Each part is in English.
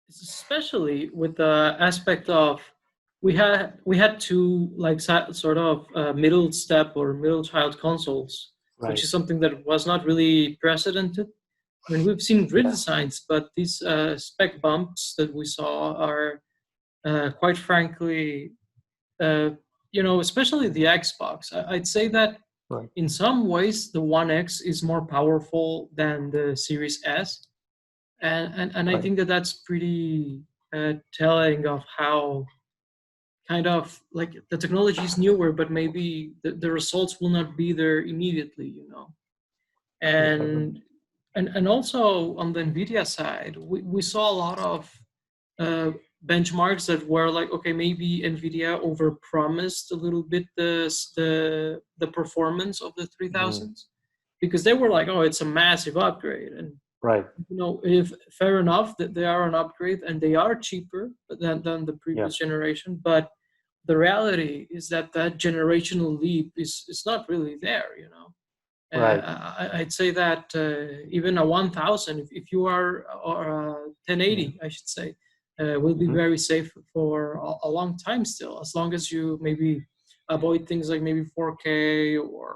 especially with the aspect of we had two like sort of middle step or middle child consoles, which Right. is something that was not really precedented. I mean, we've seen Yeah. redesigns, but these spec bumps that we saw are quite frankly, uh, especially the Xbox. I'd say that Right. in some ways the One X is more powerful than the Series S, and I Right. think that that's pretty telling of how kind of like the technology is newer, but maybe the results will not be there immediately. Exactly. And also on the Nvidia side, we saw a lot of uh, benchmarks that were like, okay, maybe Nvidia overpromised a little bit the performance of the Mhm. 3000s, because they were like, oh, it's a massive upgrade. And Right. if fair enough that they are an upgrade and they are cheaper than the Yeah. previous generation, but the reality is that that generational leap is not really there. Right. I'd say that even a 1000, if you are, or a Mhm. 1080, I should say, will be Mhm. very safe for a long time still, as long as you maybe avoid things like maybe 4K or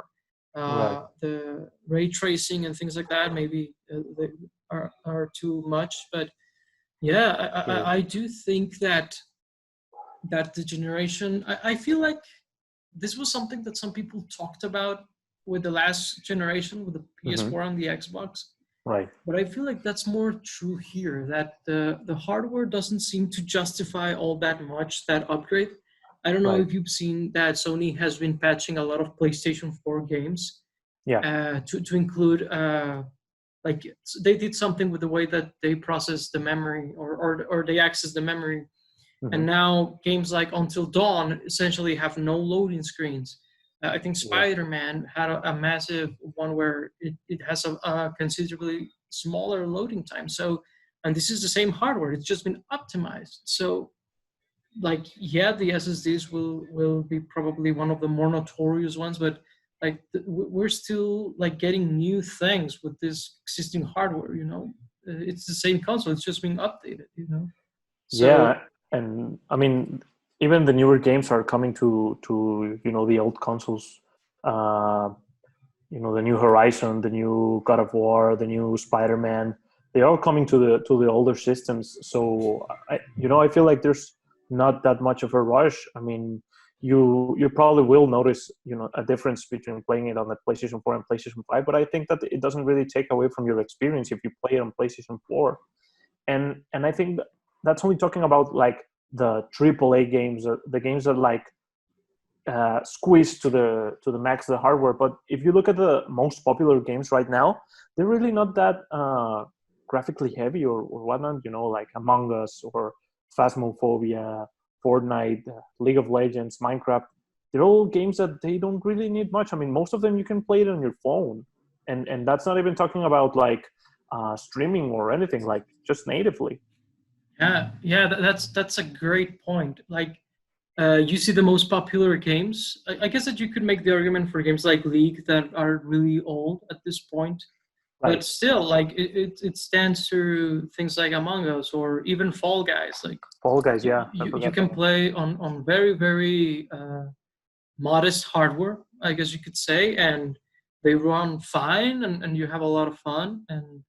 Right. the ray tracing and things like that. Maybe they are too much, but yeah, Sure. I do think that the generation. I feel like this was something that some people talked about with the last generation, with the Mhm. PS4 and the Xbox. Right. But I feel like that's more true here, that the hardware doesn't seem to justify all that much that upgrade. I don't know Right. if you've seen that Sony has been patching a lot of PlayStation 4 games Yeah. to include like they did something with the way that they process the memory, or they access the memory, and Mhm. now games like Until Dawn essentially have no loading screens. I think Yeah. Spider-Man had a massive one where it has a considerably smaller loading time. So, and this is the same hardware; it's just been optimized. So, like, yeah, the SSDs will be probably one of the more notorious ones, but like we're still like getting new things with this existing hardware. It's the same console; it's just being updated. So Yeah. And I mean, even the newer games are coming to the old consoles. Uh, the new Horizon, the new God of War, the new Spider-Man. They're all coming to the older systems. So I feel like there's not that much of a rush. I mean, you probably will notice a difference between playing it on the PlayStation 4 and PlayStation 5, but I think that it doesn't really take away from your experience if you play it on PlayStation 4. And I think that's only talking about like the AAA games, or the games that like squeezed to the max the hardware. But if you look at the most popular games right now, they're really not that graphically heavy or whatnot. Like Among Us or Phasmophobia, Fortnite, League of Legends, Minecraft. They're all games that they don't really need much. I mean, most of them you can play it on your phone, and that's not even talking about like streaming or anything, like just natively. yeah, that's a great point. Like, you see the most popular games. I guess that you could make the argument for games like League that are really old at this point, but Right. still, like it stands to things like Among Us or even Fall Guys. Like Fall Guys, yeah, I you forgot can that one. play on very very modest hardware, I guess you could say, and they run fine, and you have a lot of fun. And